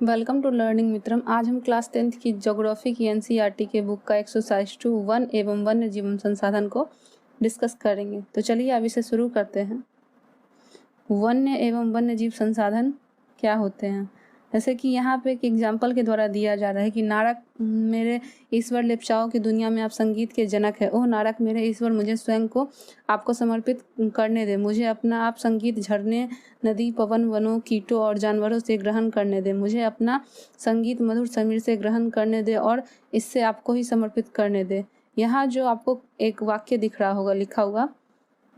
Welcome to learning मित्रम। आज हम class 10th की ज्योग्राफी की एनसीईआरटी के बुक का एक्सरसाइज 2 वन एवं वन्य जीवन संसाधन को डिस्कस करेंगे। तो चलिए अब इसे शुरू करते हैं। वन्य एवं वन्य जीव संसाधन क्या होते हैं? जैसे कि यहाँ पे एक एग्जाम्पल के द्वारा दिया जा रहा है कि नारक मेरे ईश्वर लेप्चाओं की दुनिया में आप संगीत के जनक है। ओह नारक मेरे ईश्वर, मुझे स्वयं को आपको समर्पित करने दे। मुझे अपना आप संगीत झरने, नदी, पवन, वनों, कीटों और जानवरों से ग्रहण करने दे। मुझे अपना संगीत मधुर समीर से ग्रहण करने दे और इससे आपको ही समर्पित करने दे। यहाँ जो आपको एक वाक्य दिख रहा होगा लिखा हुआ,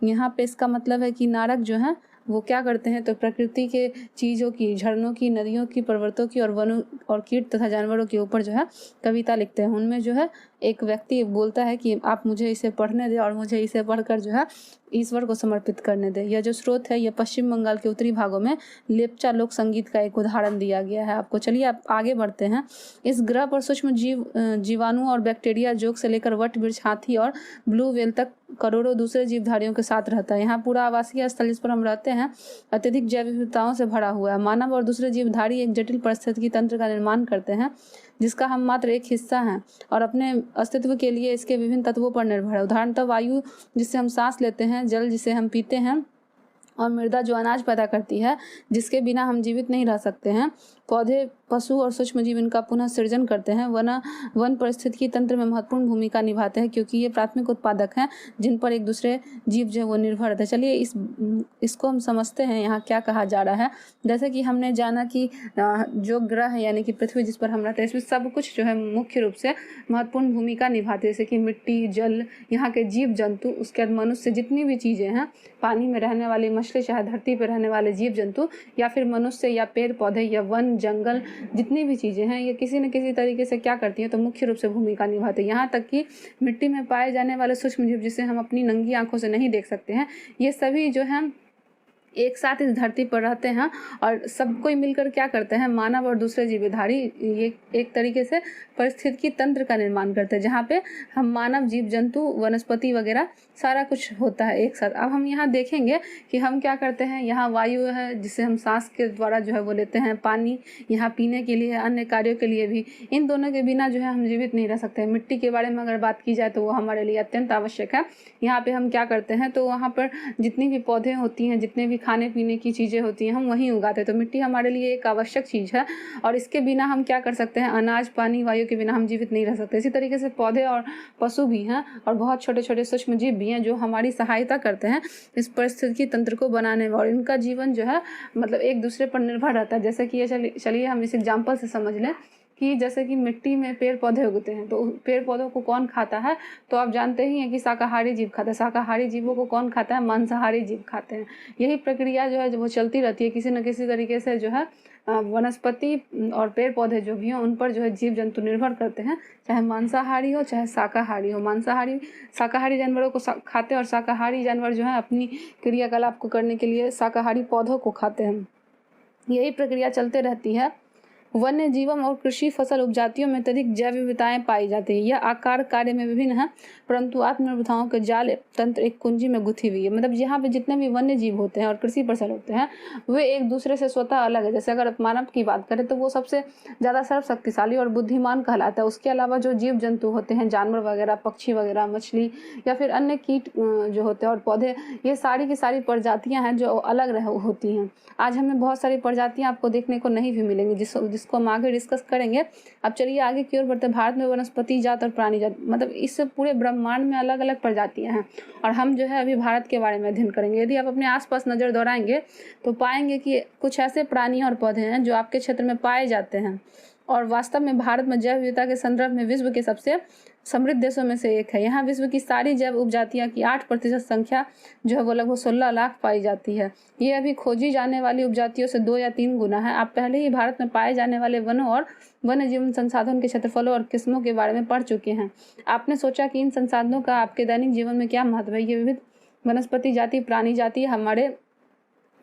यहाँ पे इसका मतलब है कि नारक जो है वो क्या करते हैं, तो प्रकृति के चीज़ों की, झरनों की, नदियों की, पर्वतों की और वनों और कीट तथा जानवरों के ऊपर जो है कविता लिखते हैं। उनमें जो है एक व्यक्ति बोलता है कि आप मुझे इसे पढ़ने दें और मुझे इसे पढ़कर जो है ईश्वर को समर्पित करने दें। यह जो स्रोत है यह पश्चिम बंगाल के उत्तरी भागों में लेप्चा लोक संगीत का एक उदाहरण दिया गया है आपको। चलिए आप आगे बढ़ते हैं। इस ग्रह पर सूक्ष्म जीवाणु और बैक्टीरिया, जोंक से लेकर वट वृक्ष, हाथी और ब्लू व्हेल तक करोड़ों दूसरे जीवधारियों के साथ रहता है। यहाँ पूरा आवासीय स्थल जिस पर हम रहते हैं अत्यधिक जैव विविधताओं से भरा हुआ है। मानव और दूसरे जीवधारी एक जटिल पारिस्थितिकी तंत्र का निर्माण करते हैं जिसका हम मात्र एक हिस्सा हैं और अपने अस्तित्व के लिए इसके विभिन्न तत्वों पर निर्भर है। उदाहरणतः वायु जिससे हम सांस लेते हैं, जल जिसे हम पीते हैं और मृदा जो अनाज पैदा करती है जिसके बिना हम जीवित नहीं रह सकते हैं। पौधे, पशु और सूक्ष्म जीव इनका पुनः सृजन करते हैं। वन परिस्थितिकी तंत्र में महत्वपूर्ण भूमिका निभाते हैं क्योंकि ये प्राथमिक उत्पादक हैं जिन पर एक दूसरे जीव जो वो निर्भर रहते हैं। चलिए इसको हम समझते हैं यहाँ क्या कहा जा रहा है। जैसे कि हमने जाना कि जो ग्रह है यानी कि पृथ्वी जिस पर हम रहते हैं इसमें सब कुछ जो है मुख्य रूप से महत्वपूर्ण भूमिका निभाते हैं, जैसे कि मिट्टी, जल, यहाँ के जीव जंतु, उसके बाद मनुष्य, जितनी भी चीज़ें हैं, पानी में रहने वाली मछली, चाहे धरती पर रहने वाले जीव जंतु या फिर मनुष्य या पेड़ पौधे या वन जंगल, जितनी भी चीज़ें हैं ये किसी न किसी तरीके से क्या करती हैं, तो मुख्य रूप से भूमिका निभाते हैं। यहाँ तक कि मिट्टी में पाए जाने वाले सूक्ष्म जीव जिसे हम अपनी नंगी आंखों से नहीं देख सकते हैं, ये सभी जो है एक साथ इस धरती पर रहते हैं और सब कोई मिलकर क्या करते हैं, मानव और दूसरे जीवधारी ये एक तरीके से परिस्थितिकी तंत्र का निर्माण करते हैं जहाँ पे हम मानव, जीव जंतु, वनस्पति वगैरह सारा कुछ होता है एक साथ। अब हम यहाँ देखेंगे कि हम क्या करते हैं। यहाँ वायु है जिसे हम सांस के द्वारा जो है वो लेते हैं, पानी यहाँ पीने के लिए, अन्य कार्यों के लिए भी। इन दोनों के बिना जो है हम जीवित नहीं रह सकते। मिट्टी के बारे में अगर बात की जाए तो वो हमारे लिए अत्यंत आवश्यक है। यहाँ पे हम क्या करते हैं, तो वहाँ पर जितनी भी पौधे होती हैं, जितने भी खाने पीने की चीज़ें होती हैं, हम वहीं उगाते हैं। तो मिट्टी हमारे लिए एक आवश्यक चीज़ है और इसके बिना हम क्या कर सकते हैं, अनाज, पानी, वायु के बिना हम जीवित नहीं रह सकते। इसी तरीके से पौधे और पशु भी हैं और बहुत छोटे छोटे सूक्ष्म जीव भी हैं जो हमारी सहायता करते हैं इस परिस्थितिकी तंत्र को बनाने में, और इनका जीवन जो है मतलब एक दूसरे पर निर्भर रहता है। जैसे कि ये चलिए हम इस एग्जाम्पल से समझ लें कि जैसे कि मिट्टी में पेड़ पौधे उगते हैं, तो पेड़ पौधों को कौन खाता है, तो आप जानते ही हैं कि शाकाहारी जीव खाता है। शाकाहारी जीवों को कौन खाता है, मांसाहारी जीव खाते हैं। यही प्रक्रिया जो है वो चलती रहती है किसी न किसी तरीके से जो है वनस्पति और पेड़ पौधे जो भी हों उन पर जो है जीव जंतु निर्भर करते हैं, चाहे मांसाहारी हो चाहे शाकाहारी हो। शाकाहारी जानवरों को खाते हैं और शाकाहारी जानवर जो है अपनी क्रियाकलाप को करने के लिए शाकाहारी पौधों को खाते हैं। यही प्रक्रिया चलते रहती है। वन्य जीवन और कृषि फसल उपजातियों में अत्यधिक जैव विविधताएं पाई जाती है। यह आकार कार्य में विभिन्न है परंतु आत्मनिर्भरताओं के जाल तंत्र एक कुंजी में गुथी हुई है। मतलब यहाँ पे जितने भी वन्य जीव होते हैं और कृषि फसल होते हैं वे एक दूसरे से स्वतः अलग है। जैसे अगर मानव की बात करें तो वो सबसे ज़्यादा सर्वशक्तिशाली और बुद्धिमान कहलाता है। उसके अलावा जो जीव जंतु होते हैं, जानवर वगैरह, पक्षी वगैरह, मछली या फिर अन्य कीट जो होते हैं और पौधे, ये सारी की सारी प्रजातियाँ हैं जो अलग होती हैं। आज हमें बहुत सारी प्रजातियाँ आपको देखने को नहीं भी मिलेंगी जिसको हम आगे डिस्कस करेंगे। अब चलिए आगे की ओर बढ़ते हैं। भारत में वनस्पति जात और प्राणी जात, मतलब इस पूरे ब्रह्मांड में अलग अलग प्रजातियां हैं और हम जो है अभी भारत के बारे में अध्ययन करेंगे। यदि आप अपने आसपास नज़र दौड़ाएंगे तो पाएंगे कि कुछ ऐसे प्राणी और पौधे हैं जो आपके क्षेत्र में पाए जाते हैं और वास्तव में भारत में जैव विविधता के संदर्भ में विश्व के सबसे समृद्ध देशों में से एक है। यहाँ विश्व की सारी जैव उपजातियाँ की 8% संख्या जो है वो लगभग 16 लाख पाई जाती है। ये अभी खोजी जाने वाली उपजातियों से 2 या 3 गुना है। आप पहले ही भारत में पाए जाने वाले वनों और वन्य जीवन संसाधन के क्षेत्रफलों और किस्मों के बारे में पढ़ चुके हैं। आपने सोचा कि इन संसाधनों का आपके दैनिक जीवन में क्या महत्व है। ये विविध वनस्पति जाति, प्राणी जाति हमारे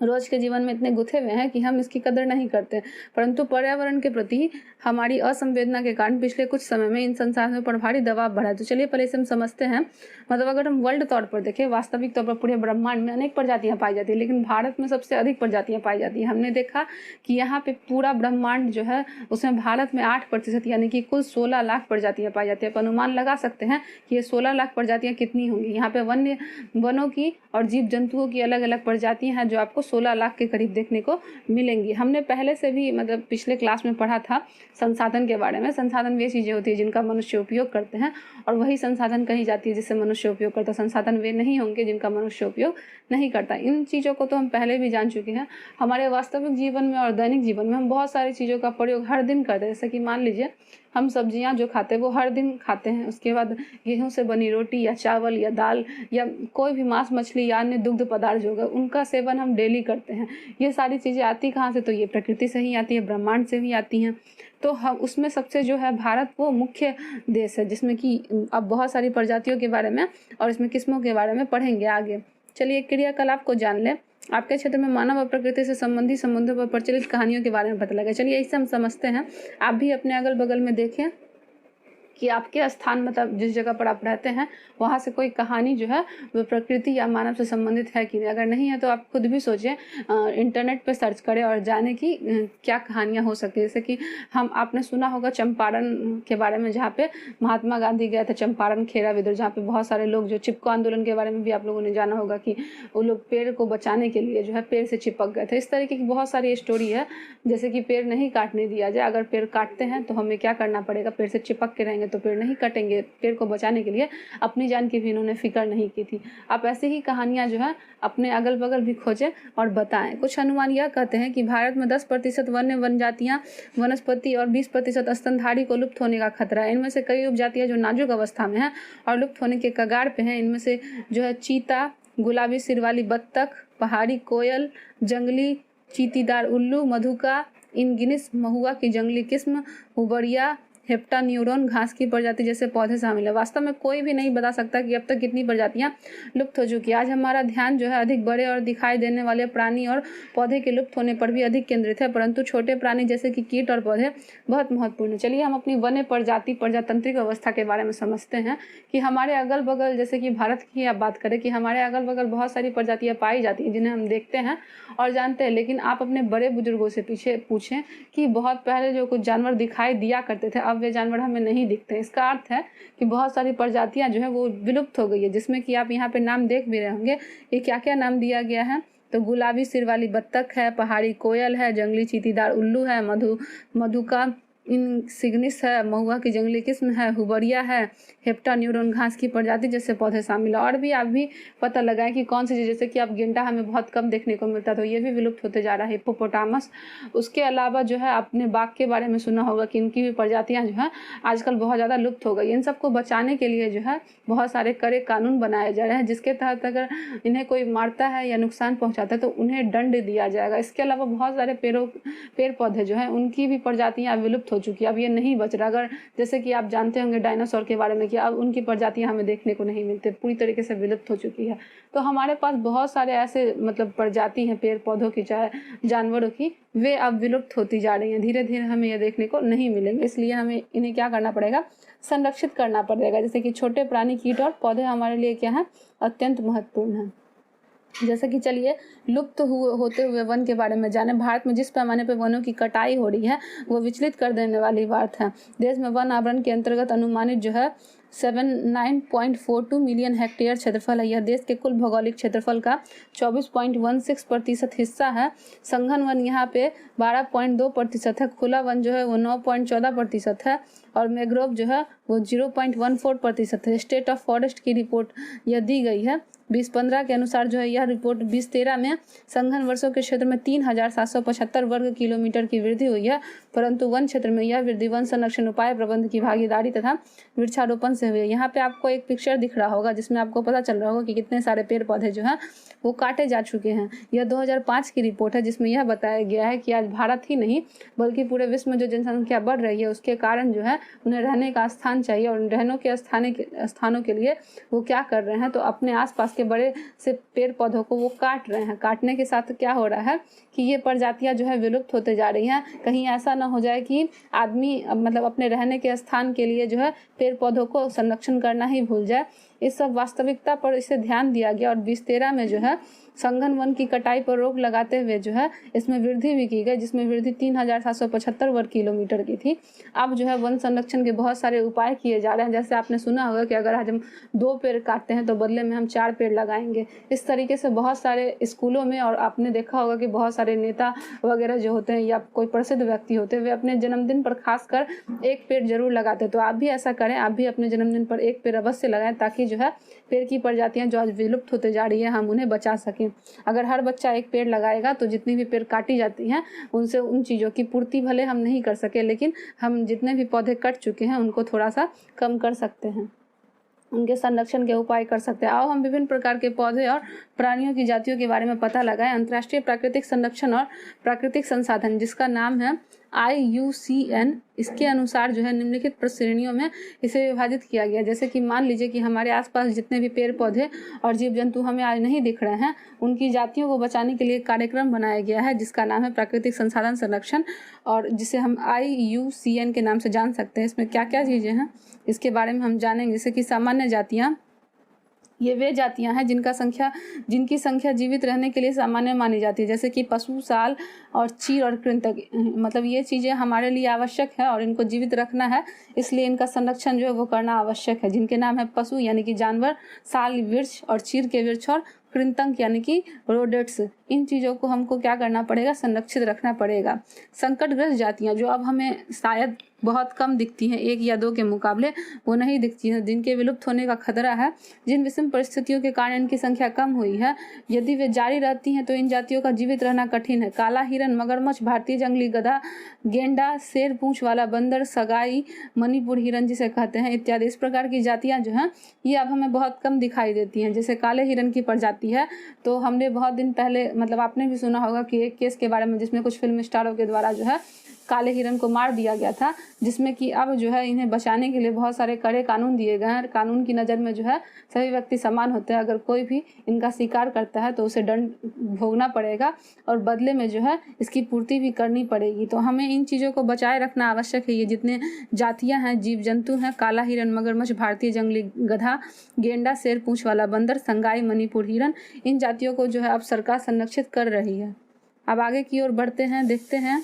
रोज के जीवन में इतने गुथे हुए हैं कि हम इसकी कदर नहीं करते, परंतु पर्यावरण के प्रति हमारी असंवेदना के कारण पिछले कुछ समय में इन संसाधनों पर भारी दबाव बढ़ा है। तो चलिए पहले इसे हम समझते हैं। मतलब अगर हम वर्ल्ड तौर पर देखें, वास्तविक तौर पर पूरे ब्रह्मांड में अनेक प्रजातियां पाई जाती है, लेकिन भारत में सबसे अधिक प्रजातियां पाई जाती है। हमने देखा कि यहाँ पे पूरा ब्रह्मांड जो है उसमें भारत में 8% यानी कि कुल 16 लाख प्रजातियां पाई जाती है। तो अनुमान लगा सकते हैं कि ये 16 लाख प्रजातियां कितनी होंगी। यहाँ पे वनों की और जीव जंतुओं की अलग अलग प्रजातियां हैं जो आपको 16 लाख के करीब देखने को मिलेंगी। हमने पहले से भी मतलब पिछले क्लास में पढ़ा था संसाधन के बारे में। संसाधन वे चीज़ें होती है जिनका मनुष्य उपयोग करते हैं, और वही संसाधन कही जाती है जिससे मनुष्य उपयोग करता है। संसाधन वे नहीं होंगे जिनका मनुष्य उपयोग नहीं करता। इन चीज़ों को तो हम पहले भी जान चुके हैं। हमारे वास्तविक जीवन में और दैनिक जीवन में हम बहुत सारी चीज़ों का प्रयोग हर दिन करते हैं। जैसे कि मान लीजिए हम सब्जियां जो खाते हैं वो हर दिन खाते हैं। उसके बाद गेहूं से बनी रोटी या चावल या दाल या कोई भी मांस मछली या अन्य दुग्ध पदार्थ जो है उनका सेवन हम डेली करते हैं। ये सारी चीज़ें आती कहाँ से? तो ये प्रकृति से ही आती है, ब्रह्मांड से भी आती हैं। तो हम उसमें सबसे जो है भारत वो मुख्य देश है जिसमें कि अब बहुत सारी प्रजातियों के बारे में और इसमें किस्मों के बारे में पढ़ेंगे आगे। चलिए क्रियाकलाप को जान लें। आपके क्षेत्र में मानव और प्रकृति से संबंधित संबंधों पर प्रचलित कहानियों के बारे में पता लगा। चलिए इसे हम समझते हैं। आप भी अपने अगल बगल में देखें कि आपके स्थान मतलब जिस जगह पर आप रहते हैं वहाँ से कोई कहानी जो है वो प्रकृति या मानव से संबंधित है कि नहीं। अगर नहीं है तो आप खुद भी सोचें, इंटरनेट पर सर्च करें और जाने की क्या कहानियाँ हो सकती है। जैसे कि आपने सुना होगा चंपारण के बारे में, जहाँ पे महात्मा गांधी गए थे, चंपारण खेरा विद्रोह, जहाँ पे बहुत सारे लोग जो चिपको आंदोलन के बारे में भी आप लोगों ने जाना होगा कि वो लोग पेड़ को बचाने के लिए जो है पेड़ से चिपक गए थे। इस तरीके की बहुत सारी स्टोरी है। जैसे कि पेड़ नहीं काटने दिया जाए, अगर पेड़ काटते हैं तो हमें क्या करना पड़ेगा? पेड़ से चिपक के रहेंगे तो पेड़ नहीं कटेंगे। पेड़ को बचाने के लिए अपनी जान की भी इन्होंने फिक्र नहीं की थी। आप ऐसे ही कहानियां जो है अपने अगल बगल भी खोजें और बताएं। कुछ अनुमान यह कहते हैं कि भारत में 10% वन्य वनजातियां वनस्पति और 20% स्तनधारी को लुप्त होने का खतरा है। इनमें से कई उपजातियां जो नाजुक अवस्था में हैं और लुप्त होने के कगार पे हैं। इनमें से जो है चीता, गुलाबी सिर वाली बत्तख, पहाड़ी कोयल, जंगली चीतीदार उल्लू, मधुका, इनगिनिस महुआ की जंगली किस्म, हुबरिया, हेप्टान्यूरॉन घास की प्रजाति जैसे पौधे शामिल है। वास्तव में कोई भी नहीं बता सकता कि अब तक कितनी प्रजातियां लुप्त हो चुकी है। आज हमारा ध्यान जो है अधिक बड़े और दिखाई देने वाले प्राणी और पौधे के लुप्त होने पर भी अधिक केंद्रित है, परंतु छोटे प्राणी जैसे कि कीट और पौधे बहुत महत्वपूर्ण है। चलिए हम अपनी वन्य प्रजाति प्रजातांत्रिक अवस्था के बारे में समझते हैं कि हमारे अगल बगल, जैसे कि भारत की आप बात करें कि हमारे अगल बगल बहुत सारी प्रजातियां पाई जाती हैं जिन्हें हम देखते हैं और जानते हैं। लेकिन आप अपने बड़े बुजुर्गों से पीछे पूछें कि बहुत पहले जो कुछ जानवर दिखाई दिया करते थे अब वे जानवर हमें नहीं दिखते। इसका अर्थ है कि बहुत सारी प्रजातियां जो है वो विलुप्त हो गई है, जिसमें कि आप यहाँ पे नाम देख भी रहे होंगे। ये क्या क्या नाम दिया गया है? तो गुलाबी सिर वाली बत्तख है, पहाड़ी कोयल है, जंगली चीतीदार उल्लू है, मधुका इनसिग्निस है, महुआ की जंगली किस्म है, हुबरिया है, हेप्टान्यूरॉन घास की प्रजाति जैसे पौधे शामिल है। और भी आप भी पता लगाएं कि कौन सी चीज़, जैसे कि आप गेंडा हमें बहुत कम देखने को मिलता, तो ये भी विलुप्त होते जा रहा है, हिप्पोपोटामस। उसके अलावा जो है आपने बाघ के बारे में सुना होगा कि इनकी भी प्रजातियां जो है आजकल बहुत ज़्यादा लुप्त हो गई। इन सबको बचाने के लिए जो है बहुत सारे कड़े कानून बनाए जा रहे हैं, जिसके तहत अगर इन्हें कोई मारता है या नुकसान पहुँचाता है तो उन्हें दंड दिया जाएगा। इसके अलावा बहुत सारे पेड़ पौधे जो हैं उनकी भी प्रजातियाँ विलुप्त हो चुकी है, अब ये नहीं बच रहा। अगर जैसे कि आप जानते होंगे डायनासोर के बारे में कि अब उनकी प्रजातियां हमें देखने को नहीं मिलती, पूरी तरीके से विलुप्त हो चुकी है। तो हमारे पास बहुत सारे ऐसे मतलब प्रजाति हैं पेड़ पौधों की चाहे जानवरों की, वे अब विलुप्त होती जा रही हैं। धीरे धीरे हमें ये देखने को नहीं मिलेंगे, इसलिए हमें इन्हें क्या करना पड़ेगा? संरक्षित करना पड़ेगा। जैसे कि छोटे प्राणी, कीट और पौधे हमारे लिए क्या है? अत्यंत महत्वपूर्ण है। जैसे कि चलिए लुप्त होते हुए वन के बारे में जाने। भारत में जिस पैमाने पर वनों की कटाई हो रही है वो विचलित कर देने वाली बात है। देश में वन आवरण के अंतर्गत अनुमानित जो है 79.42 मिलियन हेक्टेयर क्षेत्रफल है। यह देश के कुल भौगोलिक क्षेत्रफल का 24.16% हिस्सा है। संघन वन यहाँ पे 12.2% है, खुला वन जो है वो 9.14% है और मैंग्रोव जो है वो 0.14% है। स्टेट ऑफ फॉरेस्ट की रिपोर्ट यह दी गई है 2015 के अनुसार जो है यह रिपोर्ट 2013 में संघन वर्षों के क्षेत्र में 3775 वर्ग किलोमीटर की वृद्धि हुई है, परंतु वन क्षेत्र में यह वृद्धि वन संरक्षण उपाय प्रबंध की भागीदारी तथा वृक्षारोपण से हुई है। यहाँ पे आपको एक पिक्चर दिख रहा होगा जिसमें आपको पता चल रहा होगा कि कितने सारे पेड़ पौधे जो हैं वो काटे जा चुके हैं। यह 2005 की रिपोर्ट है जिसमें यह बताया गया है कि आज भारत ही नहीं बल्कि पूरे विश्व में जो जनसंख्या बढ़ रही है उसके कारण जो है उन्हें रहने का स्थान चाहिए और रहने के स्थानों के लिए वो क्या कर रहे हैं? तो अपने आसपास के बड़े से पेड़ पौधों को वो काट रहे हैं। काटने के साथ क्या हो रहा है कि ये प्रजातियां जो है विलुप्त होते जा रही हैं। कहीं ऐसा ना हो जाए कि आदमी मतलब अपने रहने के स्थान के लिए जो है पेड़ पौधों को संरक्षण करना ही भूल जाए। इस सब वास्तविकता पर इसे ध्यान दिया गया और 2013 में जो है संघन वन की कटाई पर रोक लगाते हुए जो है इसमें वृद्धि भी की गई, जिसमें वृद्धि 3775 वर्ग किलोमीटर की थी। अब जो है वन संरक्षण के बहुत सारे उपाय किए जा रहे हैं। जैसे आपने सुना होगा कि अगर आज हम 2 पेड़ काटते हैं तो बदले में हम 4 पेड़ लगाएंगे। इस तरीके से बहुत सारे स्कूलों में, और आपने देखा होगा कि बहुत सारे नेता वगैरह जो होते हैं या कोई प्रसिद्ध व्यक्ति होते हैं वे अपने जन्मदिन पर खासकर 1 पेड़ जरूर लगाते हैं। तो आप भी ऐसा करें, आप भी अपने जन्मदिन पर 1 पेड़ अवश्य लगाएं, ताकि जो है पेड़ की प्रजातियां जो आज विलुप्त होते जा रही है हम उन्हें बचा सकें। अगर हर बच्चा 1 पेड़ लगाएगा तो जितनी भी पेड़ काटी जाती हैं उनसे उन चीज़ों की पूर्ति भले हम नहीं कर सके, लेकिन हम जितने भी पौधे कट चुके हैं उनको थोड़ा सा कम कर सकते हैं, उनके संरक्षण के उपाय कर सकते हैं। आओ हम विभिन्न प्रकार के पौधे और प्राणियों की जातियों के बारे में पता लगाएं। अंतर्राष्ट्रीय प्राकृतिक संरक्षण और प्राकृतिक संसाधन, जिसका नाम है IUCN, इसके अनुसार जो है निम्नलिखित श्रेणियों में इसे विभाजित किया गया। जैसे कि मान लीजिए कि हमारे आसपास जितने भी पेड़ पौधे और जीव जंतु हमें आज नहीं दिख रहे हैं, उनकी जातियों को बचाने के लिए एक कार्यक्रम बनाया गया है जिसका नाम है प्राकृतिक संसाधन संरक्षण, और जिसे हम IUCN के नाम से जान सकते हैं। इसमें क्या क्या चीज़ें हैं इसके बारे में हम जानेंगे। जैसे कि सामान्य जातियाँ, ये वे जातियां हैं जिनकी संख्या जीवित रहने के लिए सामान्य मानी जाती है। जैसे कि पशु, साल और चीर और कृंतक, मतलब ये चीज़ें हमारे लिए आवश्यक है और इनको जीवित रखना है, इसलिए इनका संरक्षण जो है वो करना आवश्यक है। जिनके नाम है पशु यानी कि जानवर, साल वृक्ष और चीर के वृक्ष, और कृंतक यानी कि रोडेट्स। इन चीज़ों को हमको क्या करना पड़ेगा, संरक्षित रखना पड़ेगा। संकटग्रस्त जातियाँ जो अब हमें शायद बहुत कम दिखती हैं, 1 या 2 के मुकाबले वो नहीं दिखती हैं, जिनके विलुप्त होने का खतरा है, जिन विषम परिस्थितियों के कारण इनकी संख्या कम हुई है, यदि वे जारी रहती हैं तो इन जातियों का जीवित रहना कठिन है। काला हिरन, मगरमच्छ, भारतीय जंगली गधा, गेंडा, शेर पूंछ वाला बंदर, सगाई, मणिपुर हिरन जिसे कहते हैं, इत्यादि। इस प्रकार की जातियाँ जो हैं ये अब हमें बहुत कम दिखाई देती हैं। जैसे काले हिरन की प्रजाति है, तो हमने बहुत दिन पहले, मतलब आपने भी सुना होगा कि एक केस के बारे में जिसमें कुछ फिल्म स्टारों के द्वारा जो है काले हिरन को मार दिया गया था, जिसमें कि अब जो है इन्हें बचाने के लिए बहुत सारे कड़े कानून दिए गए हैं। कानून की नज़र में जो है सभी व्यक्ति समान होते हैं। अगर कोई भी इनका शिकार करता है तो उसे दंड भोगना पड़ेगा और बदले में जो है इसकी पूर्ति भी करनी पड़ेगी। तो हमें इन चीज़ों को बचाए रखना आवश्यक है। ये जितने जातियाँ हैं, जीव जंतु हैं, काला हिरन, मगरमच्छ, भारतीय जंगली गधा, गेंडा, शेर पूंछ वाला बंदर, संगाई, मणिपुर हिरन, इन जातियों को जो है अब सरकार संरक्षित कर रही है। अब आगे की ओर बढ़ते हैं, देखते हैं।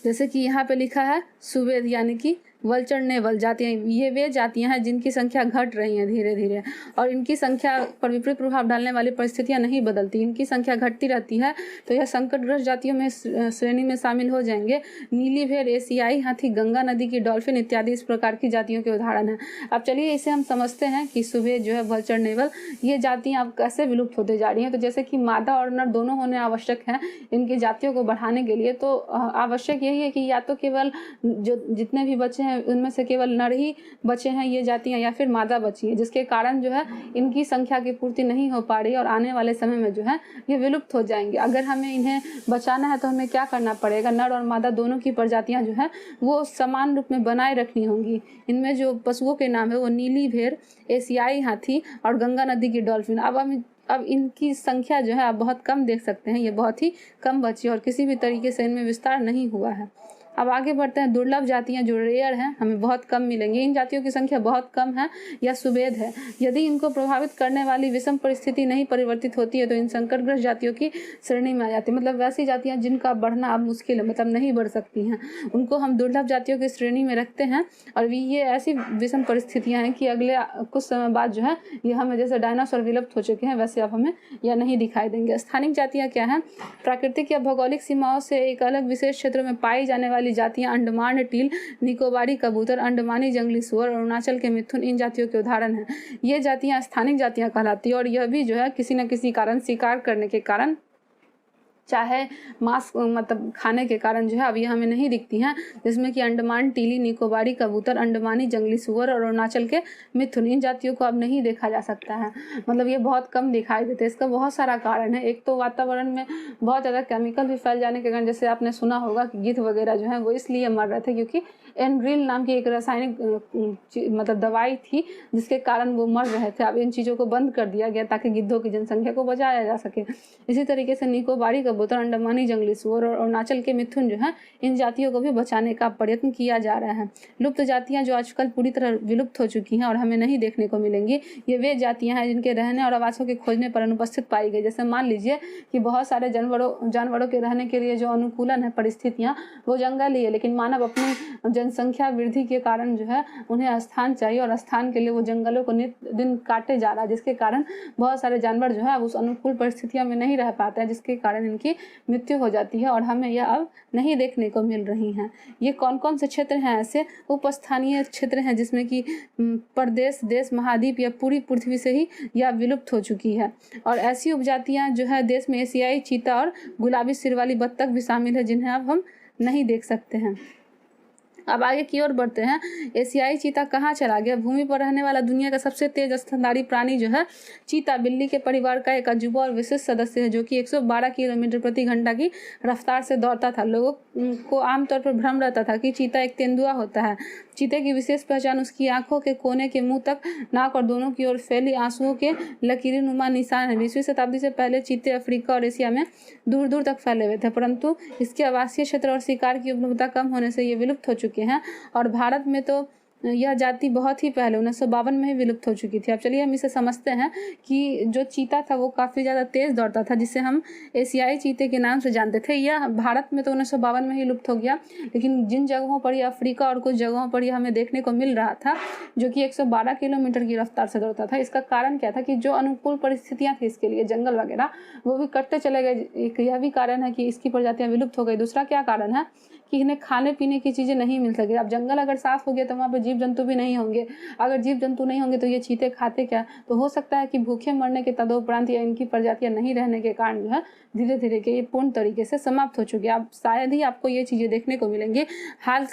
जैसे कि यहाँ पे लिखा है सुवेद यानी कि वल्चर नेवल जातियाँ, ये वे जातियाँ हैं जिनकी संख्या घट रही हैं धीरे धीरे, और इनकी संख्या पर विपरीत प्रभाव डालने वाली परिस्थितियाँ नहीं बदलती, इनकी संख्या घटती रहती है। तो यह संकटग्रस्त जातियों में श्रेणी में शामिल हो जाएंगे। नीली भेड़, एशियाई हाथी, गंगा नदी की डॉल्फिन इत्यादि इस प्रकार की जातियों के उदाहरण हैं। अब चलिए इसे हम समझते हैं कि सुवेद जो है, वल्चर नेवल, ये जातियाँ अब कैसे विलुप्त होते जा रही हैं। तो जैसे कि मादा और नर दोनों होने आवश्यक हैं इनकी जातियों को बढ़ाने के लिए, तो आवश्यक यही है कि या तो केवल जो जितने भी बच्चे उनमें से केवल नर ही बचे हैं ये जातियां, या फिर मादा बची है, जिसके कारण जो है इनकी संख्या की पूर्ति नहीं हो पा रही और आने वाले समय में जो है ये विलुप्त हो जाएंगे। अगर हमें इन्हें बचाना है तो हमें क्या करना पड़ेगा, नर और मादा दोनों की प्रजातियां जो है वो समान रूप में बनाए रखनी होंगी। इनमें जो पशुओं के नाम है वो नीली भेड़, एशियाई हाथी और गंगा नदी की डॉल्फिन। अब इनकी संख्या जो है आप बहुत कम देख सकते हैं, ये बहुत ही कम बची और किसी भी तरीके से इनमें विस्तार नहीं हुआ है। अब आगे बढ़ते हैं। दुर्लभ जातियां जो रेयर हैं, हमें बहुत कम मिलेंगी। इन जातियों की संख्या बहुत कम है या सुवेद है। यदि इनको प्रभावित करने वाली विषम परिस्थिति नहीं परिवर्तित होती है तो इन संकटग्रस्त जातियों की श्रेणी में आ जाती है। मतलब वैसी जातियां जिनका बढ़ना अब मुश्किल है, मतलब नहीं बढ़ सकती हैं, उनको हम दुर्लभ जातियों की श्रेणी में रखते हैं। और ये ऐसी विषम परिस्थितियाँ हैं कि अगले कुछ समय बाद जो है ये हमें, जैसे डायनासोर विलुप्त हो चुके हैं वैसे अब हमें यह नहीं दिखाई देंगे। स्थानिक जातियाँ क्या हैं? प्राकृतिक या भौगोलिक सीमाओं से एक अलग विशेष क्षेत्र में पाई जाने वाली जातियां अंडमान टील, निकोबारी कबूतर, अंडमानी जंगली सुअर, अरुणाचल के मिथुन इन जातियों के उदाहरण हैं। ये जातियां स्थानिक जातियां कहलाती है और यह भी जो है किसी न किसी कारण, शिकार करने के कारण चाहे मांस मतलब खाने के कारण जो है अब ये हमें नहीं दिखती हैं, जिसमें कि अंडमान टीली, निकोबारी कबूतर, अंडमानी जंगली सुअर और अरुणाचल के मिथुन, इन जातियों को अब नहीं देखा जा सकता है। मतलब ये बहुत कम दिखाई देते हैं। इसका बहुत सारा कारण है। एक तो वातावरण में बहुत ज़्यादा केमिकल भी फैल जाने के कारण, जैसे आपने सुना होगा कि गिद्ध वगैरह जो है वो इसलिए मर रहे थे क्योंकि एनड्रिल नाम की एक रासायनिक मतलब दवाई थी जिसके कारण वो मर रहे थे। अब इन चीज़ों को बंद कर दिया गया ताकि गिद्धों की जनसंख्या को बचाया जा सके। इसी तरीके से निकोबारी कबूतर, अंडमानी जंगली सुअर और अरुणाचल के मिथुन जो है, इन जातियों को भी बचाने का प्रयत्न किया जा रहा है। लुप्त जातियां जो आजकल पूरी तरह विलुप्त हो चुकी हैं और हमें नहीं देखने को मिलेंगी, ये वे जातियां हैं जिनके रहने और आवासों के खोजने पर अनुपस्थित पाई गई। जैसे मान लीजिए कि बहुत सारे जानवरों के रहने के लिए जो अनुकूलन है परिस्थितियाँ वो जंगल ही है, लेकिन मानव अपनी जनसंख्या वृद्धि के कारण जो है उन्हें स्थान चाहिए और स्थान के लिए वो जंगलों को नित दिन काटे जा रहा है, जिसके कारण बहुत सारे जानवर जो है उस अनुकूल परिस्थितियों में नहीं रह पाते हैं, जिसके कारण इनकी मृत्यु हो जाती है और हमें यह अब नहीं देखने को मिल रही हैं। ये कौन कौन से क्षेत्र हैं ऐसे उपस्थानीय क्षेत्र हैं जिसमें कि प्रदेश, देश, महाद्वीप या पूरी पृथ्वी से ही या विलुप्त हो चुकी है। और ऐसी उपजातियां जो है देश में एशियाई चीता और गुलाबी सिर वाली बत्तख भी शामिल है, जिन्हें अब हम नहीं देख सकते हैं। अब आगे की ओर बढ़ते हैं। एशियाई चीता कहाँ चला गया? भूमि पर रहने वाला दुनिया का सबसे तेज स्तनधारी प्राणी जो है चीता बिल्ली के परिवार का एक अजूबा और विशेष सदस्य है, जो कि 112 किलोमीटर प्रति घंटा की रफ्तार से दौड़ता था। लोगों को आमतौर पर भ्रम रहता था कि चीता एक तेंदुआ होता है। चीते की विशेष पहचान उसकी आंखों के कोने के मुंह तक, नाक और दोनों की ओर फैली आंसुओं के लकीरी नुमा निशान है। 20वीं शताब्दी से पहले चीते अफ्रीका और एशिया में दूर दूर तक फैले हुए थे, परंतु इसके आवासीय क्षेत्र और शिकार की उपलब्धता कम होने से ये विलुप्त हो चुके हैं। और भारत में तो यह जाति बहुत ही पहले 1952 में ही विलुप्त हो चुकी थी। अब चलिए हम इसे समझते हैं कि जो चीता था वो काफ़ी ज़्यादा तेज़ दौड़ता था, जिसे हम एशियाई चीते के नाम से जानते थे। यह भारत में तो 1952 में ही लुप्त हो गया, लेकिन जिन जगहों पर यह अफ्रीका और कुछ जगहों पर यह हमें देखने को मिल रहा था, जो कि 112 किलोमीटर की रफ्तार से दौड़ता था। इसका कारण क्या था कि जो अनुकूल परिस्थितियाँ थी इसके लिए, जंगल वगैरह, वो भी कटते चले गए। एक यह भी कारण है कि इसकी प्रजातियाँ विलुप्त हो गई। दूसरा क्या कारण है कि इन्हें खाने पीने की चीज़ें नहीं मिल सकी। अब जंगल अगर साफ हो गया तो वहाँ पे जीव जंतु भी नहीं होंगे। अगर जीव जंतु नहीं होंगे तो ये चीते खाते क्या? तो हो सकता है कि भूखे मरने के तदोपरांत या इनकी प्रजातियां नहीं रहने के कारण जो है धीरे धीरे के ये पूर्ण तरीके से समाप्त हो चुकी है। अब शायद ही आपको ये चीज़ें देखने को मिलेंगी। हाल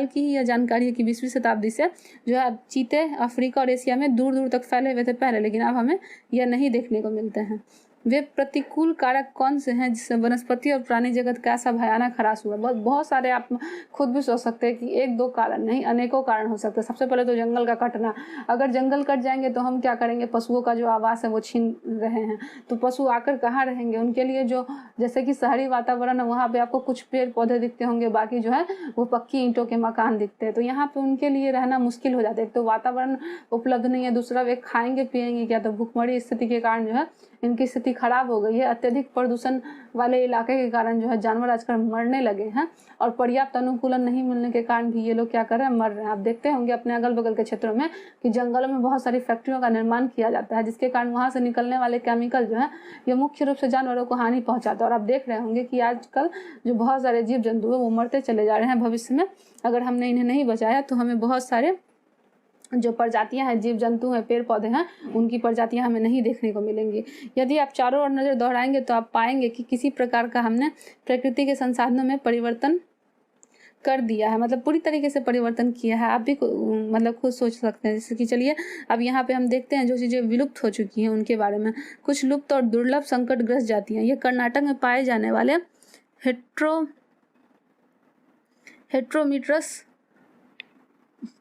की ही यह जानकारी है कि 20वीं शताब्दी से जो है चीते अफ्रीका और एशिया में दूर दूर तक फैले हुए थे पहले, लेकिन अब हमें यह नहीं देखने को मिलते हैं। वे प्रतिकूल कारक कौन से हैं जिससे वनस्पति और प्राणी जगत का ऐसा भयानक ह्रास हुआ? बहुत सारे आप खुद भी सोच सकते हैं कि एक दो कारण नहीं, अनेकों कारण हो सकते हैं। सबसे पहले तो जंगल का कटना। अगर जंगल कट जाएंगे तो हम क्या करेंगे? पशुओं का जो आवास है वो छीन रहे हैं, तो पशु आकर कहाँ रहेंगे? उनके लिए जो जैसे कि शहरी वातावरण है वहाँ पे आपको कुछ पेड़ पौधे दिखते होंगे, बाकी जो है वो पक्की ईंटों के मकान दिखते हैं, तो यहाँ पे उनके लिए रहना मुश्किल हो जाता है। एक तो वातावरण उपलब्ध नहीं है, दूसरा वे खाएंगे पिएंगे क्या? तो भूखमरी स्थिति के कारण जो है इनकी स्थिति खराब हो गई है। अत्यधिक प्रदूषण वाले इलाके के कारण जो है जानवर आजकल मरने लगे हैं, और पर्याप्त अनुकूलन नहीं मिलने के कारण भी ये लोग क्या कर रहे हैं? मर रहे हैं। आप देखते होंगे अपने अगल बगल के क्षेत्रों में कि जंगलों में बहुत सारी फैक्ट्रियों का निर्माण किया जाता है, जिसके कारण वहाँ से निकलने वाले केमिकल जो है ये मुख्य रूप से जानवरों को हानि पहुँचाता है। और आप देख रहे होंगे कि आजकल जो बहुत सारे जीव जंतु है वो मरते चले जा रहे हैं। भविष्य में अगर हमने इन्हें नहीं बचाया तो हमें बहुत सारे जो प्रजातियां हैं, जीव जंतु हैं, पेड़ पौधे हैं, उनकी प्रजातियां हमें नहीं देखने को मिलेंगी। यदि आप चारों ओर नज़र दौड़ाएंगे तो आप पाएंगे कि किसी प्रकार का हमने प्रकृति के संसाधनों में परिवर्तन कर दिया है, मतलब पूरी तरीके से परिवर्तन किया है। आप भी मतलब खुद सोच सकते हैं। जैसे कि चलिए अब यहाँ पे हम देखते हैं जो चीज़ें विलुप्त हो चुकी हैं उनके बारे में। कुछ लुप्त और दुर्लभ संकटग्रस्त जातियाँ, ये कर्नाटक में पाए जाने वाले हेट्रोमीटरस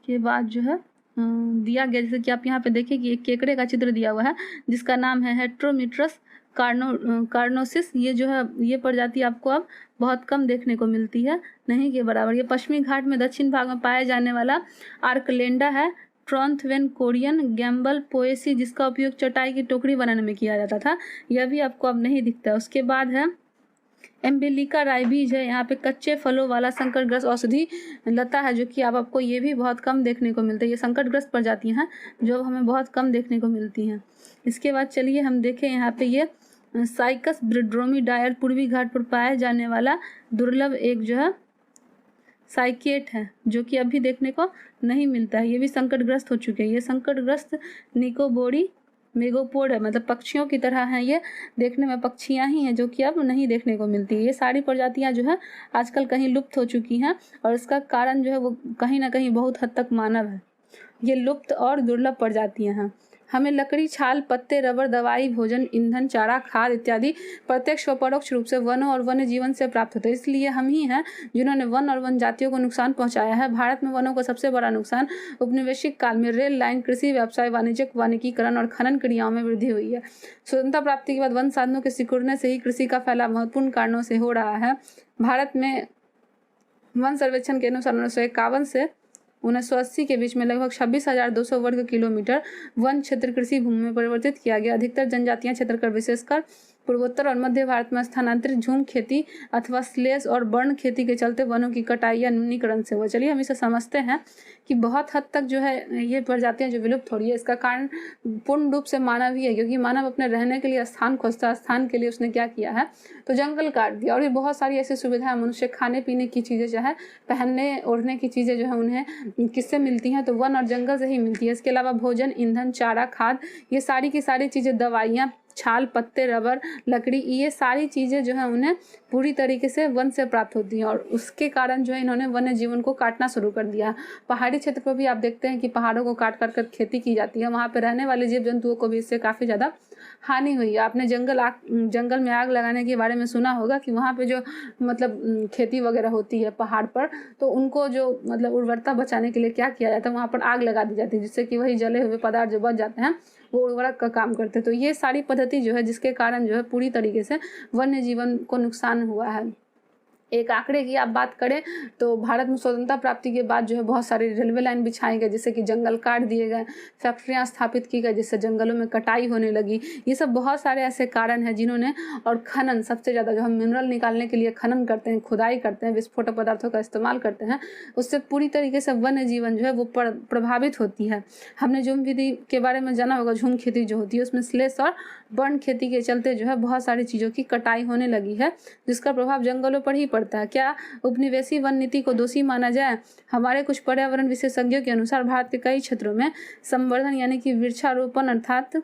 के बाद जो है दिया गया, जैसे कि आप यहाँ पे देखिए कि एक केकड़े का चित्र दिया हुआ है जिसका नाम है हेट्रोमीटरस कार्नोसिस। ये जो है ये प्रजाति आपको अब बहुत कम देखने को मिलती है, नहीं के बराबर। ये पश्चिमी घाट में दक्षिण भाग में पाया जाने वाला आर्कलेंडा है। ट्रॉन्थवेन कोरियन गैम्बल पोएसी, जिसका उपयोग चटाई की टोकरी बनाने में किया जाता था, यह भी आपको अब नहीं दिखता। उसके बाद है एम्बेलिका राइबीज है। यहाँ पे कच्चे फलों वाला संकटग्रस्त औषधि लता है, जो कि अब आपको ये भी बहुत कम देखने को मिलता है। ये संकटग्रस्त प्रजातियां हैं जो हमें बहुत कम देखने को मिलती हैं। इसके बाद चलिए हम देखें यहाँ पे ये साइकस ब्रिड्रोमीडायर पूर्वी घाट पर पाया जाने वाला दुर्लभ एक जो है साइकेट है, जो कि अभी देखने को नहीं मिलता है। ये भी संकटग्रस्त हो चुके हैं। ये संकटग्रस्त निकोबारी मेगोपोड है, मतलब पक्षियों की तरह हैं ये, देखने में पक्षियां ही हैं जो कि अब नहीं देखने को मिलती। ये सारी प्रजातियां जो है आजकल कहीं लुप्त हो चुकी हैं और इसका कारण जो है वो कहीं ना कहीं बहुत हद तक मानव है। ये लुप्त और दुर्लभ प्रजातियां हैं। हमें लकड़ी, छाल, पत्ते, रबर, दवाई, भोजन, ईंधन, चारा, खाद इत्यादि प्रत्यक्ष व परोक्ष रूप से वनों और वन्य जीवन से प्राप्त होते हैं। इसलिए हम ही हैं जिन्होंने वन और वन जातियों को नुकसान पहुंचाया है। भारत में वनों का सबसे बड़ा नुकसान उपनिवेशिक काल में रेल लाइन, कृषि व्यवसाय, वाणिज्यिक वानिकीकरण और खनन क्रियाओं में वृद्धि हुई है। स्वतंत्रता प्राप्ति के बाद वन साधनों के सिकुड़ने से ही कृषि का फैलाव महत्वपूर्ण कारणों से हो रहा है। भारत में वन सर्वेक्षण के अनुसार 1951 से 1980 के बीच में लगभग 26,200 वर्ग किलोमीटर वन क्षेत्र कृषि भूमि में परिवर्तित किया गया। अधिकतर जनजातियां क्षेत्रकर विशेषकर पूर्वोत्तर और मध्य भारत में स्थानांतरित झूम खेती अथवा स्लेश और बर्न खेती के चलते वनों की कटाई या न्यूनीकरण से हुआ। चलिए हम इसे समझते हैं कि बहुत हद तक जो है ये प्रजातियां जो विलुप्त हो रही है, इसका कारण पूर्ण रूप से मानव ही है, क्योंकि मानव अपने रहने के लिए स्थान खोजता, स्थान के लिए उसने क्या किया है, तो जंगल काट दिया। और ये बहुत सारी ऐसी सुविधाएं, मनुष्य खाने पीने की चीज़ें जो है, पहनने ओढ़ने की चीज़ें जो है उन्हें किससे मिलती हैं, तो वन और जंगल से ही मिलती है। इसके अलावा भोजन, ईंधन, चारा, खाद, ये सारी की सारी चीज़ें, दवाइयाँ, छाल, पत्ते, रबर, लकड़ी, ये सारी चीज़ें जो है उन्हें पूरी तरीके से वन से प्राप्त होती हैं और उसके कारण जो है इन्होंने वन्य जीवन को काटना शुरू कर दिया। पहाड़ी क्षेत्र पर भी आप देखते हैं कि पहाड़ों को काट कर खेती की जाती है, वहाँ पर रहने वाले जीव जंतुओं को भी इससे काफ़ी ज़्यादा हानि हुई है। आपने जंगल में आग लगाने के बारे में सुना होगा कि वहाँ पे जो मतलब खेती वगैरह होती है पहाड़ पर, तो उनको जो मतलब उर्वरता बचाने के लिए क्या किया जाता है, वहाँ पर आग लगा दी जाती है, जिससे कि वही जले हुए पदार्थ जो बच जाते हैं वो उर्वरक का काम करते हैं। तो ये सारी पद्धति जो है जिसके कारण जो है पूरी तरीके से वन्य जीवन को नुकसान हुआ है। एक आंकड़े की आप बात करें तो भारत में स्वतंत्रता प्राप्ति के बाद जो है बहुत सारी रेलवे लाइन बिछाई गई, जिससे कि जंगल काट दिए गए, फैक्ट्रियां स्थापित की गई, जिससे जंगलों में कटाई होने लगी। ये सब बहुत सारे ऐसे कारण हैं जिन्होंने, और खनन सबसे ज़्यादा, जो हम मिनरल निकालने के लिए खनन करते हैं, खुदाई करते हैं, विस्फोटक पदार्थों का इस्तेमाल करते हैं, उससे पूरी तरीके से वन्य जीवन जो है वो प्रभावित होती है। हमने झूम खेती के बारे में जाना होगा। झूम खेती जो होती है उसमें स्लेश और बर्न खेती के चलते जो है बहुत सारी चीज़ों की कटाई होने लगी है, जिसका प्रभाव जंगलों पर ही पड़ता है। क्या उपनिवेशी वन नीति को दोषी माना जाए? हमारे कुछ पर्यावरण विशेषज्ञों के अनुसार भारत के कई क्षेत्रों में संवर्धन यानी कि वृक्षारोपण अर्थात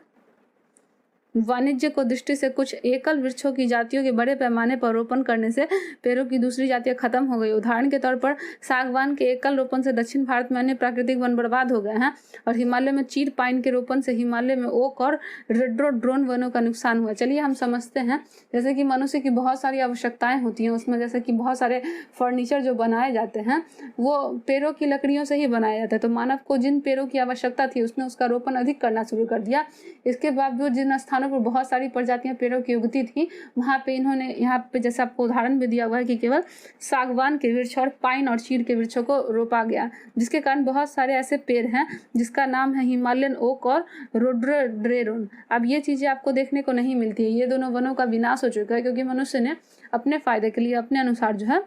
वाणिज्य को दृष्टि से कुछ एकल वृक्षों की जातियों के बड़े पैमाने पर रोपण करने से पेड़ों की दूसरी जातियां खत्म हो गई। उदाहरण के तौर पर सागवान के एकल रोपण से दक्षिण भारत में अन्य प्राकृतिक वन बर्बाद हो गए हैं, और हिमालय में चीड़ पाइन के रोपण से हिमालय में ओक और रेड्रोड्रोन वनों का नुकसान हुआ। चलिए हम समझते हैं, जैसे कि मनुष्य की बहुत सारी आवश्यकताएं होती हैं, उसमें जैसे कि बहुत सारे फर्नीचर जो बनाए जाते हैं वो पेड़ों की लकड़ियों से ही बनाया जाता है। तो मानव को जिन पेड़ों की आवश्यकता थी उसने उसका रोपण अधिक करना शुरू कर दिया। इसके बावजूद जिन स्थानों पर बहुत सारी प्रजातियां पेड़ों की उगती थी, वहां पे इन्होंने, यहाँ पे जैसे आपको उदाहरण भी दिया हुआ है कि केवल सागवान के वृक्ष और पाइन और चीड़ के वृक्षों को रोपा गया, जिसके कारण बहुत सारे ऐसे पेड़ हैं जिसका नाम है हिमालयन ओक और रोडोडेंड्रॉन। अब ये चीजें आपको देखने को नहीं मिलती है। ये दोनों वनों का विनाश हो चुका है, क्योंकि मनुष्य ने अपने फायदे के लिए अपने अनुसार जो है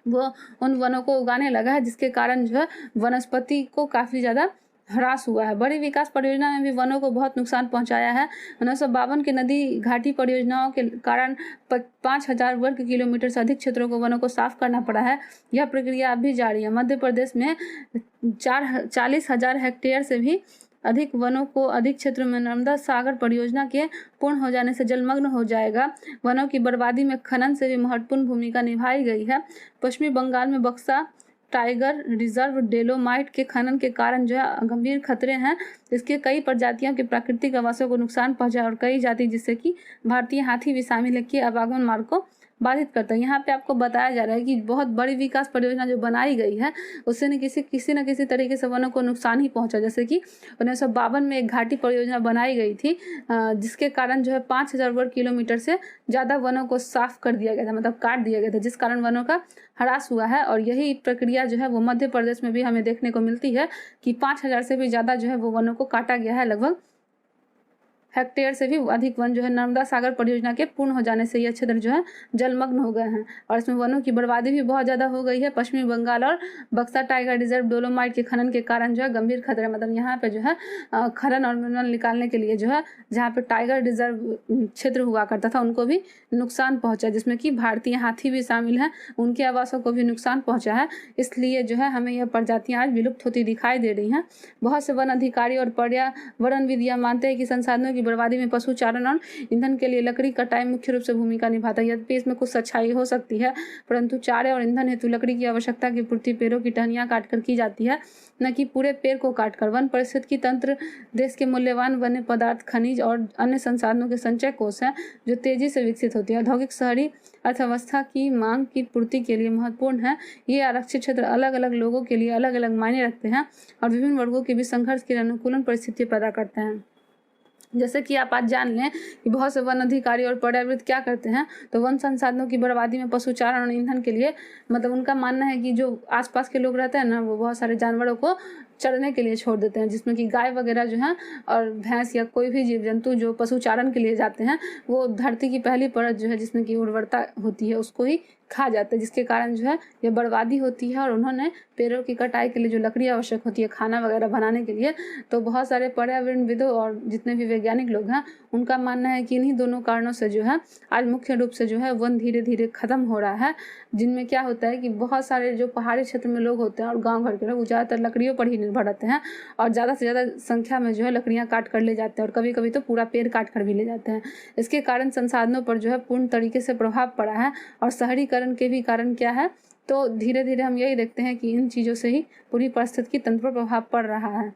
वो उन वनों को उगाने लगा है, जिसके कारण जो है वनस्पति को काफी ज्यादा ह्रास हुआ है। बड़ी विकास परियोजना में भी वनों को बहुत नुकसान पहुंचाया है। 1952 के नदी घाटी परियोजनाओं के कारण 5,000 वर्ग किलोमीटर से अधिक क्षेत्रों को वनों को साफ करना पड़ा है। यह प्रक्रिया अभी जारी है। मध्य प्रदेश में 40,000 हेक्टेयर से भी अधिक वनों को अधिक क्षेत्र में नर्मदा सागर परियोजना के पूर्ण हो जाने से जलमग्न हो जाएगा। वनों की बर्बादी में खनन से भी महत्वपूर्ण भूमिका निभाई गई है। पश्चिमी बंगाल में बक्सा टाइगर रिजर्व डेलोमाइट के खनन के कारण जो है गंभीर खतरे हैं। इसके कई प्रजातियों के प्राकृतिक आवासों को नुकसान पहुंचा और कई जाति, जिससे कि भारतीय हाथी भी शामिल है, कि आवागमन मार्ग को बाधित करता है। यहाँ पे आपको बताया जा रहा है कि बहुत बड़ी विकास परियोजना जो बनाई गई है उससे किसी न किसी तरीके से वनों को नुकसान ही पहुंचा। जैसे कि 1952 में एक घाटी परियोजना बनाई गई थी, जिसके कारण जो है 5,000 वर्ग किलोमीटर से ज़्यादा वनों को साफ कर दिया गया था, मतलब काट दिया गया था, जिस कारण वनों का ह्रास हुआ है। और यही प्रक्रिया जो है वो मध्य प्रदेश में भी हमें देखने को मिलती है कि 5,000 से भी ज़्यादा जो है वो वनों को काटा गया है लगभग हेक्टेयर से भी अधिक वन जो है नर्मदा सागर परियोजना के पूर्ण हो जाने से यह क्षेत्र जो है जलमग्न हो गए हैं और इसमें वनों की बर्बादी भी बहुत ज़्यादा हो गई है। पश्चिमी बंगाल और बक्सा टाइगर रिजर्व डोलोमाइट के खनन के कारण जो है गंभीर खतरे, मतलब यहाँ पे जो है खनन और मिनरल निकालने के लिए जो है जहाँ पे टाइगर रिजर्व क्षेत्र हुआ करता था उनको भी नुकसान पहुँचा, जिसमें कि भारतीय हाथी भी शामिल हैं, उनके आवासों को भी नुकसान पहुँचा है। इसलिए जो है हमें यह प्रजातियाँ आज विलुप्त होती दिखाई दे रही हैं। बहुत से वन अधिकारी और पर्यावरणविद मानते हैं कि संसाधनों की बर्बादी में पशु चारण और ईंधन के लिए लकड़ी कटाई मुख्य रूप से भूमिका निभाता है। यद्यपि इसमें कुछ सच्चाई हो सकती है, परंतु चारे और ईंधन हेतु लकड़ी की आवश्यकता की पूर्ति पेड़ों की टहनियाँ काटकर की जाती है, न कि पूरे पेड़ को काटकर। वन पारिस्थितिकी तंत्र देश के मूल्यवान वन्य पदार्थ, खनिज और अन्य संसाधनों के संचय कोष हैं जो तेजी से विकसित होती है। औद्योगिक शहरी अर्थव्यवस्था की मांग की पूर्ति के लिए महत्वपूर्ण है। ये आरक्षित क्षेत्र अलग अलग लोगों के लिए अलग अलग मायने रखते हैं और विभिन्न वर्गों के बीच संघर्ष के अनुकूलन परिस्थिति पैदा करते हैं। जैसे कि आप आज जान लें कि बहुत से वन अधिकारी और पर्यावरण क्या करते हैं, तो वन संसाधनों की बर्बादी में पशु चारण और ईंधन के लिए, मतलब उनका मानना है कि जो आसपास के लोग रहते हैं ना, वो बहुत सारे जानवरों को चरने के लिए छोड़ देते हैं, जिसमें कि गाय वगैरह जो है और भैंस या कोई भी जीव जंतु जो पशु चारण के लिए जाते हैं वो धरती की पहली परत जो है जिसमें कि उर्वरता होती है उसको ही खा जाते हैं, जिसके कारण जो है ये बर्बादी होती है। और उन्होंने पेड़ों की कटाई के लिए जो लकड़ी आवश्यक होती है खाना वगैरह बनाने के लिए, तो बहुत सारे पर्यावरणविदों और जितने भी वैज्ञानिक लोग हैं उनका मानना है कि इन्हीं दोनों कारणों से जो है आज मुख्य रूप से जो है वन धीरे धीरे खत्म हो रहा है। जिनमें क्या होता है कि बहुत सारे जो पहाड़ी क्षेत्र में लोग होते हैं और गाँव घर के लोग ज़्यादातर लकड़ियों पर ही निर्भर रहते हैं और ज़्यादा से ज़्यादा संख्या में जो है लकड़ियाँ काट कर ले जाते हैं और कभी कभी तो पूरा पेड़ काट कर भी ले जाते हैं। इसके कारण संसाधनों पर जो है पूर्ण तरीके से प्रभाव पड़ा है। और शहरीकरण के भी कारण क्या है, तो धीरे धीरे हम यही देखते हैं कि इन चीज़ों से ही पूरी पारिस्थितिकी तंत्र पर प्रभाव पड़ रहा है।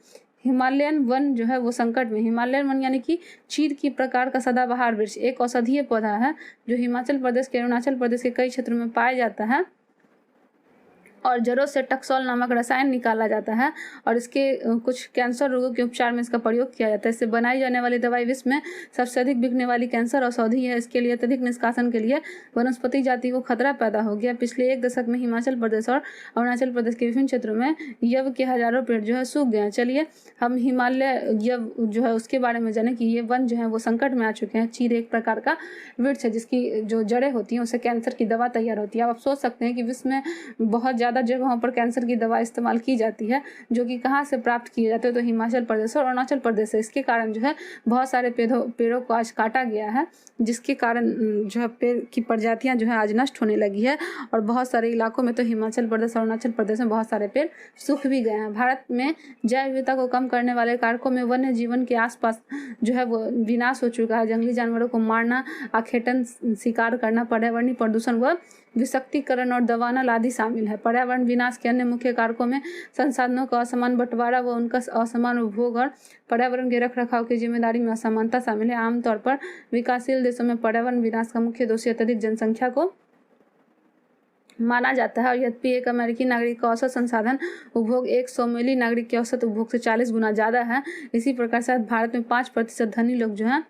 हिमालयन वन जो है वो संकट में। हिमालयन वन यानी कि चीड़ की प्रकार का सदाबहार वृक्ष एक औषधीय पौधा है जो हिमाचल प्रदेश के अरुणाचल प्रदेश के कई क्षेत्रों में पाया जाता है और जड़ों से टक्सोल नामक रसायन निकाला जाता है और इसके कुछ कैंसर रोगों के उपचार में इसका प्रयोग किया जाता है। इससे बनाई जाने वाली दवाई विश्व में सबसे अधिक बिकने वाली कैंसर औषधि है। इसके लिए अत्यधिक निष्कासन के लिए वनस्पति जाति को खतरा पैदा हो गया। पिछले एक दशक में हिमाचल प्रदेश और अरुणाचल प्रदेश के विभिन्न क्षेत्रों में यव के हजारों पेड़ जो है सूख गए हैं। चलिए हम हिमालय यव जो है उसके बारे में जाने कि ये वन जो है वो संकट में आ चुके हैं। चीड़ एक प्रकार का वृक्ष है जिसकी जो जड़ें होती हैं उससे कैंसर की दवा तैयार होती है। आप सोच सकते हैं कि विश्व में बहुत ज़्यादा जगहों पर कैंसर की दवा इस्तेमाल की जाती है, जो कि कहाँ से प्राप्त किए जाते हैं, तो हिमाचल प्रदेश और अरुणाचल प्रदेश से। इसके कारण जो है बहुत सारे पेड़ों को आज काटा गया है, जिसके कारण जो है पेड़ की प्रजातियां जो है आज नष्ट होने लगी है और बहुत सारे इलाकों में तो हिमाचल प्रदेश और अरुणाचल प्रदेश में बहुत सारे पेड़ सूख भी गए हैं। भारत में जैव विविधता को कम करने वाले कारकों में वन्य जीवन के आसपास जो है वो विनाश हो चुका है। जंगली जानवरों को मारना, आखेटन शिकार करना, पर्यावरणीय प्रदूषण व विषाक्तीकरण और दवानल आदि शामिल है। पर्यावरण विनाश के अन्य मुख्य कारकों में संसाधनों का असमान बंटवारा व उनका असमान उपभोग और पर्यावरण के रखरखाव की जिम्मेदारी में असमानता शामिल है। आमतौर पर विकासशील देशों में पर्यावरण विनाश का मुख्य दोषी अत्यधिक जनसंख्या को माना जाता है। और यद्यपि एक अमेरिकी नागरिक का औसत संसाधन उपभोग एक सोमाली नागरिक के औसत उपभोग से 40 गुना ज़्यादा है, इसी प्रकार से भारत में 5% धनी लोग जो हैं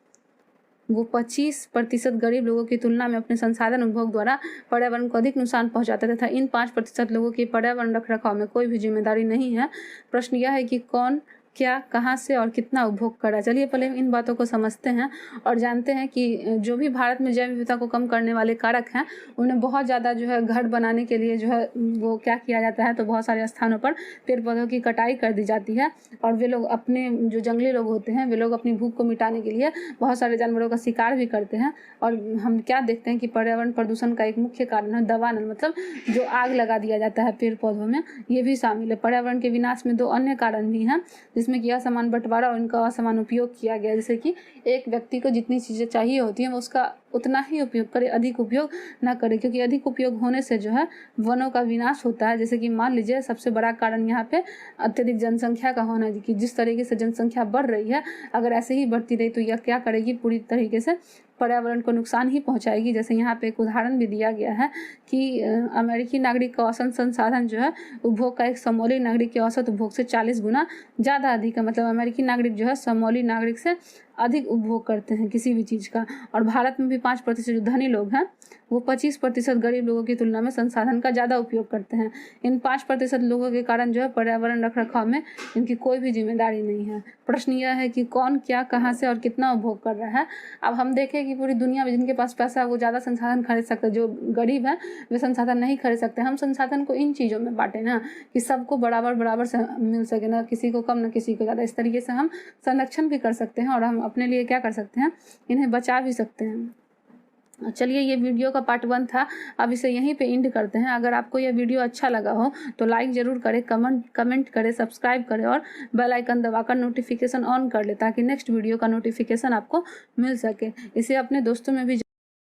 वो 25% गरीब लोगों की तुलना में अपने संसाधन उपभोग द्वारा पर्यावरण को अधिक नुकसान पहुंचाते तथा इन 5% लोगों की पर्यावरण रखरखाव में कोई भी जिम्मेदारी नहीं है। प्रश्न यह है कि कौन, क्या, कहाँ से और कितना उपभोग करा। चलिए पहले इन बातों को समझते हैं और जानते हैं कि जो भी भारत में जैव विविधता को कम करने वाले कारक हैं उन्हें बहुत ज़्यादा जो है घर बनाने के लिए जो है वो क्या किया जाता है, तो बहुत सारे स्थानों पर पेड़ पौधों की कटाई कर दी जाती है और वे लोग अपने जो जंगली लोग होते हैं वे लोग अपनी भूख को मिटाने के लिए बहुत सारे जानवरों का शिकार भी करते हैं। और हम क्या देखते हैं कि पर्यावरण प्रदूषण का एक मुख्य कारण है दवानल, मतलब जो आग लगा दिया जाता है पेड़ पौधों में, ये भी शामिल है। पर्यावरण के विनाश में 2 अन्य कारण भी हैं जिसमें कि असमान बंटवारा और इनका असमान उपयोग किया गया। जैसे कि एक व्यक्ति को जितनी चीज़ें चाहिए होती हैं वो उसका उतना ही उपयोग करे, अधिक उपयोग ना करे, क्योंकि अधिक उपयोग होने से जो है वनों का विनाश होता है। जैसे कि मान लीजिए सबसे बड़ा कारण यहाँ पे अत्यधिक जनसंख्या का होना है कि जिस तरीके से जनसंख्या बढ़ रही है अगर ऐसे ही बढ़ती रही तो यह क्या करेगी, पूरी तरीके से पर्यावरण को नुकसान ही पहुंचाएगी। जैसे यहाँ पे एक उदाहरण भी दिया गया है कि अमेरिकी नागरिक का औसत संसाधन जो है उपभोग का एक समौली नागरिक के औसत उपभोग से 40 गुना ज़्यादा अधिक है। मतलब अमेरिकी नागरिक जो है समौली नागरिक से अधिक उपभोग करते हैं किसी भी चीज़ का। और भारत में भी 5% जो धनी लोग हैं वो 25% गरीब लोगों की तुलना में संसाधन का ज़्यादा उपयोग करते हैं। इन 5% लोगों के कारण जो है पर्यावरण रखरखाव में इनकी कोई भी जिम्मेदारी नहीं है। प्रश्न यह है कि कौन क्या कहाँ से और कितना उपभोग कर रहा है। अब हम देखें कि पूरी दुनिया में जिनके पास पैसा है वो ज़्यादा संसाधन खरीद सकते हैं, जो गरीब हैं वे संसाधन नहीं खरीद सकते। हम संसाधन को इन चीज़ों में बांटें ना कि सबको बराबर से मिल सके, ना किसी को कम ना किसी को ज़्यादा। इस तरीके से हम संरक्षण भी कर सकते हैं और हम अपने लिए क्या कर सकते हैं, इन्हें बचा भी सकते हैं। चलिए, ये वीडियो का पार्ट 1 था। अब इसे यहीं पे एंड करते हैं। अगर आपको यह वीडियो अच्छा लगा हो तो लाइक ज़रूर करें, कमेंट करें, सब्सक्राइब करें और बेल आइकन दबाकर नोटिफिकेशन ऑन कर ले ताकि नेक्स्ट वीडियो का नोटिफिकेशन आपको मिल सके। इसे अपने दोस्तों में भी